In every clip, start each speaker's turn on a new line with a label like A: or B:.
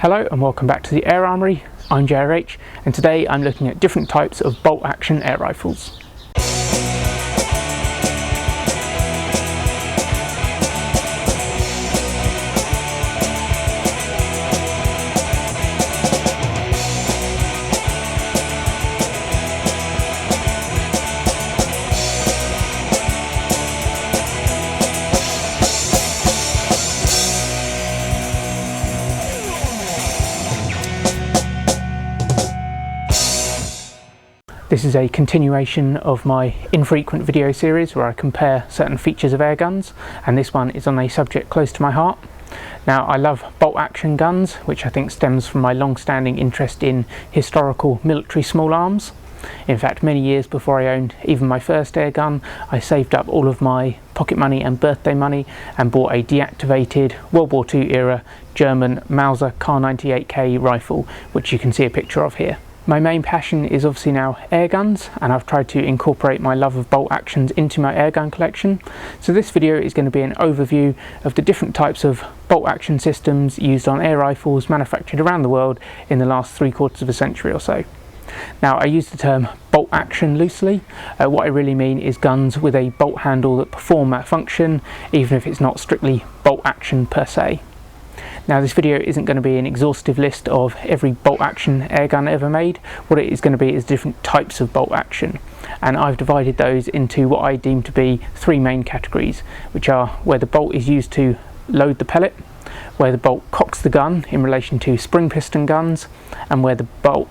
A: Hello and welcome back to the Air Armoury. I'm JRH and today I'm looking at different types of bolt action air rifles. This is a continuation of my infrequent video series where I compare certain features of air guns, and this one is on a subject close to my heart. Now, I love bolt action guns, which I think stems from my long-standing interest in historical military small arms. In fact, many years before I owned even my first air gun, I saved up all of my pocket money and birthday money and bought a deactivated World War II era German Mauser Kar98K rifle, which you can see a picture of here. My main passion is obviously now air guns, and I've tried to incorporate my love of bolt actions into my air gun collection. So this video is going to be an overview of the different types of bolt action systems used on air rifles manufactured around the world in the last 3/4 of a century or so. Now, I use the term bolt action loosely. What I really mean is guns with a bolt handle that perform that function, even if it's not strictly bolt action per se. Now, this video isn't going to be an exhaustive list of every bolt action air gun ever made. What it is going to be is different types of bolt action, and I've divided those into what I deem to be three main categories, which are where the bolt is used to load the pellet, where the bolt cocks the gun in relation to spring piston guns, and where the bolt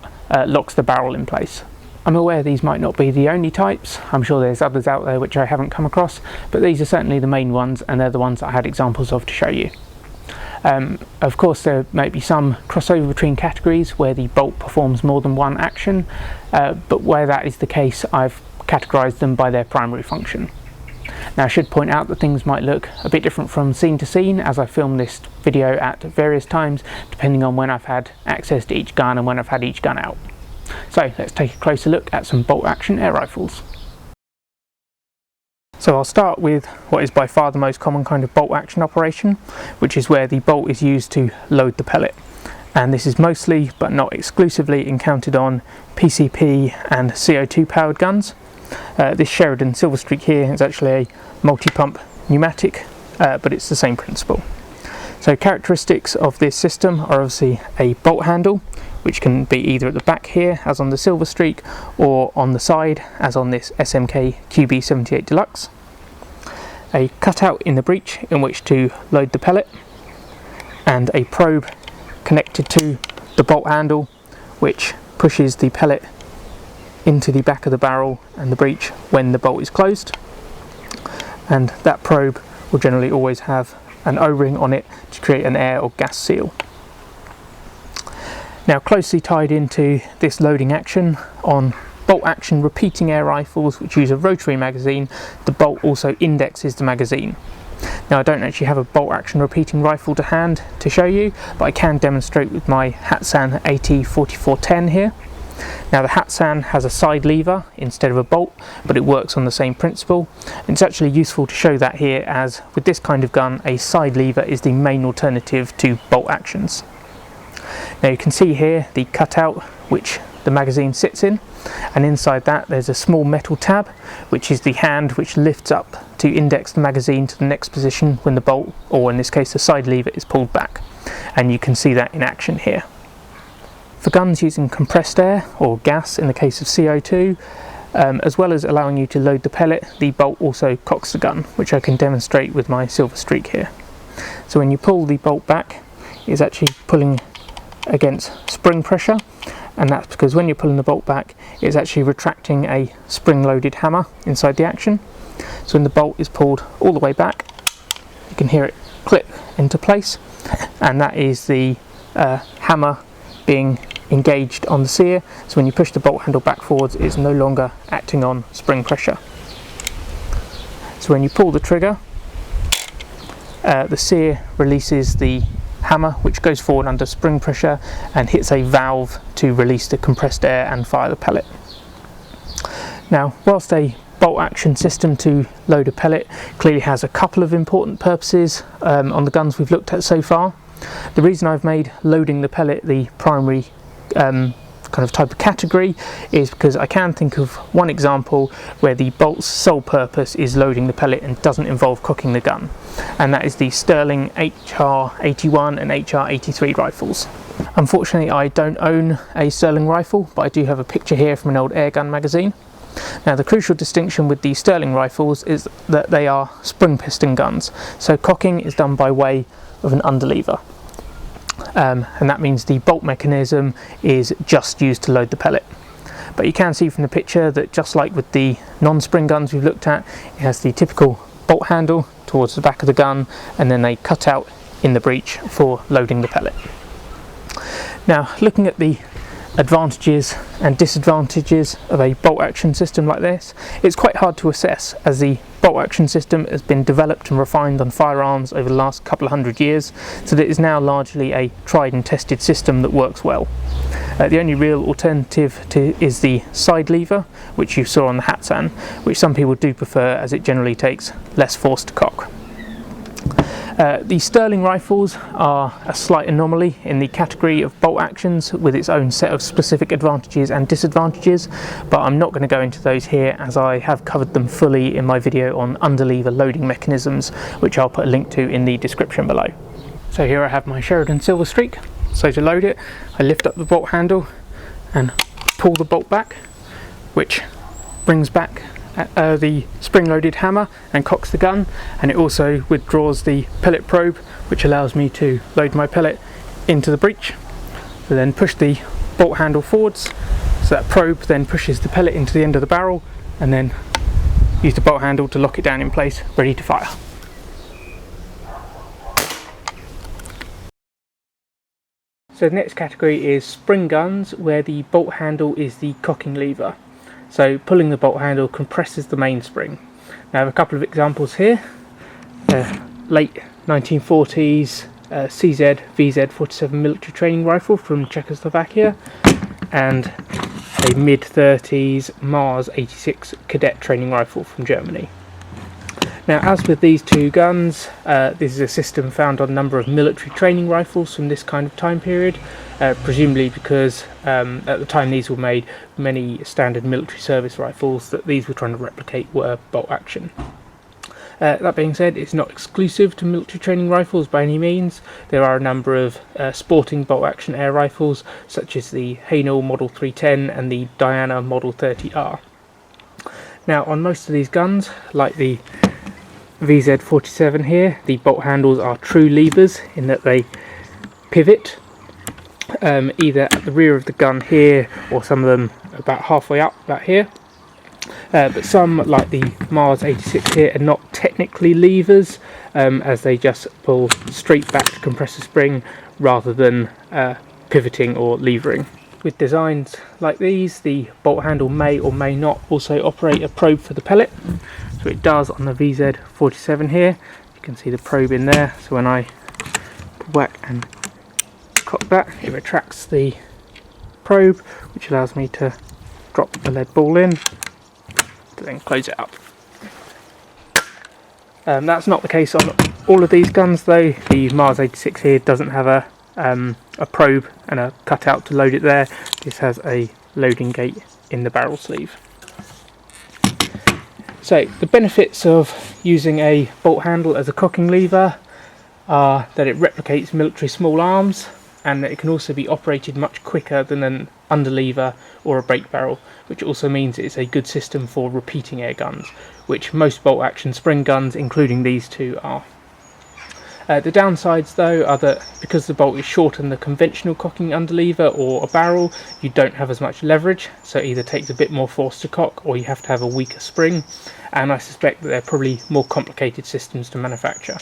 A: locks the barrel in place. I'm aware these might not be the only types. I'm sure there's others out there which I haven't come across, but these are certainly the main ones, and they're the ones that I had examples of to show you. Of course, there may be some crossover between categories where the bolt performs more than one action, but where that is the case, I've categorized them by their primary function. Now, I should point out that things might look a bit different from scene to scene as I film this video at various times, depending on when I've had access to each gun and when I've had each gun out. So let's take a closer look at some bolt action air rifles. So I'll start with what is by far the most common kind of bolt action operation, which is where the bolt is used to load the pellet. And this is mostly, but not exclusively, encountered on PCP and CO2 powered guns. This Sheridan Silver Streak here is actually a multi-pump pneumatic, but it's the same principle. So characteristics of this system are obviously a bolt handle, which can be either at the back here, as on the Silver Streak, or on the side, as on this SMK QB78 Deluxe. A cutout in the breech in which to load the pellet, and a probe connected to the bolt handle, which pushes the pellet into the back of the barrel and the breech when the bolt is closed. And that probe will generally always have an O-ring on it to create an air or gas seal. Now, closely tied into this loading action on bolt action repeating air rifles which use a rotary magazine, the bolt also indexes the magazine. Now, I don't actually have a bolt action repeating rifle to hand to show you, but I can demonstrate with my Hatsan AT4410 here. Now, the Hatsan has a side lever instead of a bolt, but it works on the same principle. And it's actually useful to show that here, as with this kind of gun, a side lever is the main alternative to bolt actions. Now, you can see here the cutout which the magazine sits in, and inside that there's a small metal tab, which is the hand which lifts up to index the magazine to the next position when the bolt, or in this case the side lever, is pulled back. And you can see that in action here. For guns using compressed air or gas in the case of CO2, as well as allowing you to load the pellet, the bolt also cocks the gun, which I can demonstrate with my Silver Streak here. So when you pull the bolt back, it's actually pulling against spring pressure, and that's because when you're pulling the bolt back, it's actually retracting a spring-loaded hammer inside the action. So when the bolt is pulled all the way back, you can hear it clip into place, and that is the hammer being engaged on the sear. So when you push the bolt handle back forwards, it's no longer acting on spring pressure. So when you pull the trigger, the sear releases the hammer, which goes forward under spring pressure and hits a valve to release the compressed air and fire the pellet. Now, whilst a bolt action system to load a pellet clearly has a couple of important purposes on the guns we've looked at so far, The reason I've made loading the pellet the primary kind of type of category is because I can think of one example where the bolt's sole purpose is loading the pellet and doesn't involve cocking the gun, and that is the Sterling HR-81 and HR-83 rifles. Unfortunately, I don't own a Sterling rifle, but I do have a picture here from an old airgun magazine. Now, the crucial distinction with the Sterling rifles is that they are spring piston guns, so cocking is done by way of an underlever. And that means the bolt mechanism is just used to load the pellet. But you can see from the picture that, just like with the non-spring guns we've looked at, it has the typical bolt handle towards the back of the gun, and then they cut out in the breech for loading the pellet. Now, looking at the advantages and disadvantages of a bolt action system like this, it's quite hard to assess, as the bolt action system has been developed and refined on firearms over the last couple of hundred years, so that it is now largely a tried and tested system that works well. The only real alternative is the side lever, which you saw on the Hatsan, which some people do prefer as it generally takes less force to cock. The Sterling rifles are a slight anomaly in the category of bolt actions, with its own set of specific advantages and disadvantages, but I'm not going to go into those here, as I have covered them fully in my video on underlever loading mechanisms, which I'll put a link to in the description below. So here I have my Sheridan Silver Streak. So to load it, I lift up the bolt handle and pull the bolt back, which brings back the spring-loaded hammer and cocks the gun, and it also withdraws the pellet probe, which allows me to load my pellet into the breech. So then push the bolt handle forwards, so that probe then pushes the pellet into the end of the barrel, and then use the bolt handle to lock it down in place, ready to fire. So the next category is spring guns, where the bolt handle is the cocking lever. So pulling the bolt handle compresses the mainspring. Now I have a couple of examples here. Late 1940s CZ VZ-47 military training rifle from Czechoslovakia, and a mid-30s Mars 86 cadet training rifle from Germany. Now, as with these two guns, this is a system found on a number of military training rifles from this kind of time period, presumably because at the time these were made, many standard military service rifles that these were trying to replicate were bolt action. That being said, it's not exclusive to military training rifles by any means. There are a number of sporting bolt action air rifles, such as the Haenel Model 310 and the Diana Model 30R. Now, on most of these guns, like the VZ-47 here, the bolt handles are true levers in that they pivot either at the rear of the gun here, or some of them about halfway up, about here. But some, like the Mars 86 here, are not technically levers, as they just pull straight back to compress the spring rather than pivoting or levering. With designs like these, the bolt handle may or may not also operate a probe for the pellet. So it does on the VZ-47 here. You can see the probe in there, so when I whack and cock that, it retracts the probe, which allows me to drop the lead ball in to then close it up. That's not the case on all of these guns though. The Mars 86 here doesn't have a probe and a cutout to load it there. This has a loading gate in the barrel sleeve. So the benefits of using a bolt handle as a cocking lever are that it replicates military small arms, and that it can also be operated much quicker than an underlever or a brake barrel, which also means it's a good system for repeating air guns, which most bolt action spring guns, including these two, are. The downsides though are that because the bolt is shorter than the conventional cocking underlever or a barrel, you don't have as much leverage, so it either takes a bit more force to cock or you have to have a weaker spring, and I suspect that they're probably more complicated systems to manufacture.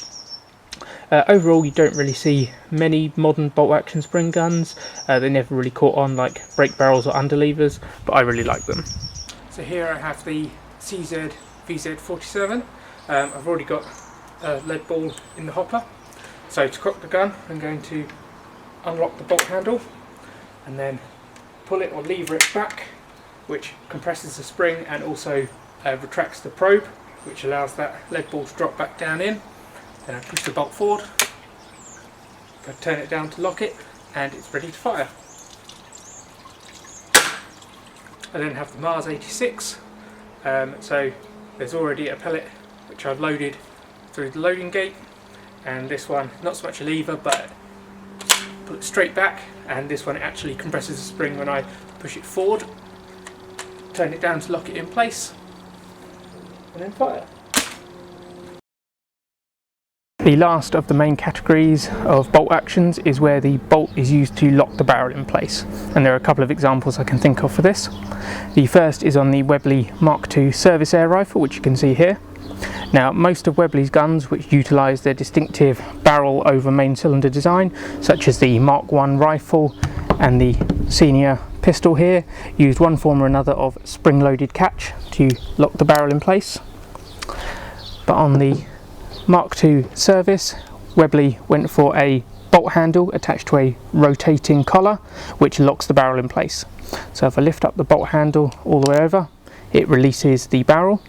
A: Overall, you don't really see many modern bolt action spring guns. They never really caught on like brake barrels or underlevers, but I really like them. So here I have the CZ VZ-47. I've already got a lead ball in the hopper. So to cock the gun, I'm going to unlock the bolt handle and then pull it or lever it back, which compresses the spring and also retracts the probe, which allows that lead ball to drop back down in. Then I push the bolt forward I turn it down to lock it, and it's ready to fire. I then have the Mars 86, so there's already a pellet which I've loaded through the loading gate, and this one, not so much a lever, but pull it straight back, and this one actually compresses the spring when I push it forward. Turn it down to lock it in place, and then fire. The last of the main categories of bolt actions is where the bolt is used to lock the barrel in place, and there are a couple of examples I can think of for this. The first is on the Webley Mark II service air rifle, which you can see here. Now, most of Webley's guns, which utilise their distinctive barrel over main cylinder design, such as the Mark I rifle and the senior pistol here, used one form or another of spring-loaded catch to lock the barrel in place. But on the Mark II service, Webley went for a bolt handle attached to a rotating collar which locks the barrel in place. So if I lift up the bolt handle all the way over, it releases the barrel,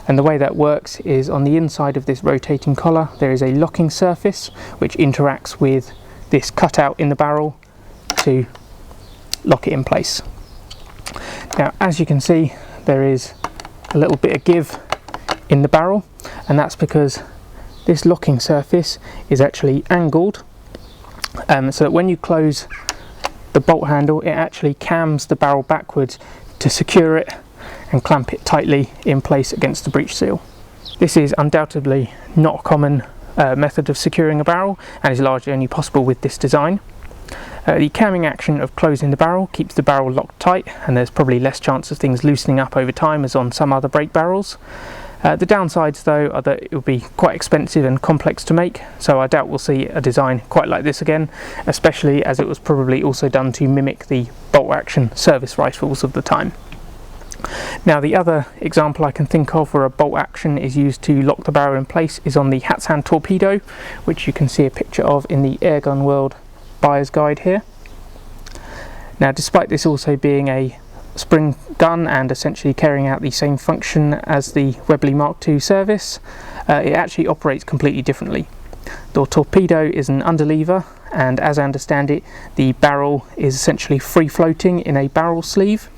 A: and the way that works is on the inside of this rotating collar there is a locking surface which interacts with this cutout in the barrel to lock it in place. Now, as you can see, there is a little bit of give in the barrel, and that's because this locking surface is actually angled, so that when you close the bolt handle it actually cams the barrel backwards to secure it and clamp it tightly in place against the breech seal. This is undoubtedly not a common method of securing a barrel, and is largely only possible with this design. The camming action of closing the barrel keeps the barrel locked tight, and there's probably less chance of things loosening up over time as on some other brake barrels. The downsides though are that it will be quite expensive and complex to make, so I doubt we'll see a design quite like this again, especially as it was probably also done to mimic the bolt action service rifles of the time. Now, the other example I can think of where a bolt action is used to lock the barrel in place is on the Hatsan torpedo, which you can see a picture of in the Airgun World buyer's guide here. Now, despite this also being a spring gun and essentially carrying out the same function as the Webley Mark II service, it actually operates completely differently. The torpedo is an underlever, and as I understand it, the barrel is essentially free floating in a barrel sleeve,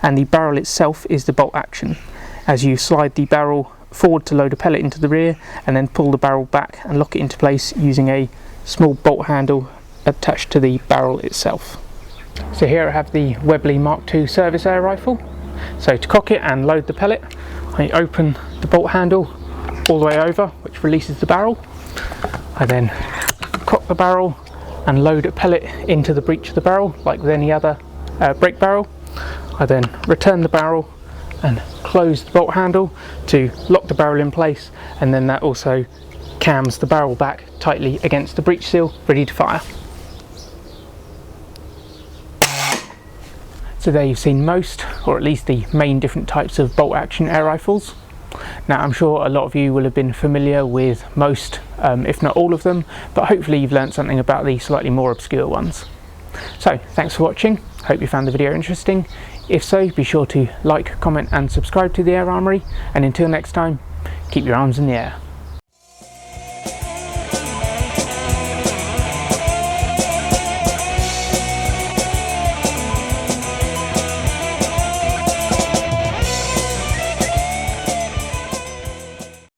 A: and the barrel itself is the bolt action, as you slide the barrel forward to load a pellet into the rear and then pull the barrel back and lock it into place using a small bolt handle attached to the barrel itself. So here I have the Webley Mark II service air rifle. So to cock it and load the pellet, I open the bolt handle all the way over, which releases the barrel. I then cock the barrel and load a pellet into the breech of the barrel like with any other brake barrel. I then return the barrel and close the bolt handle to lock the barrel in place, and then that also cams the barrel back tightly against the breech seal, ready to fire. So there you've seen most, or at least the main different types of bolt action air rifles. Now, I'm sure a lot of you will have been familiar with most, if not all of them, but hopefully you've learned something about the slightly more obscure ones. So thanks for watching, hope you found the video interesting. If so, be sure to like, comment and subscribe to the Air Armoury, and until next time, keep your arms in the air.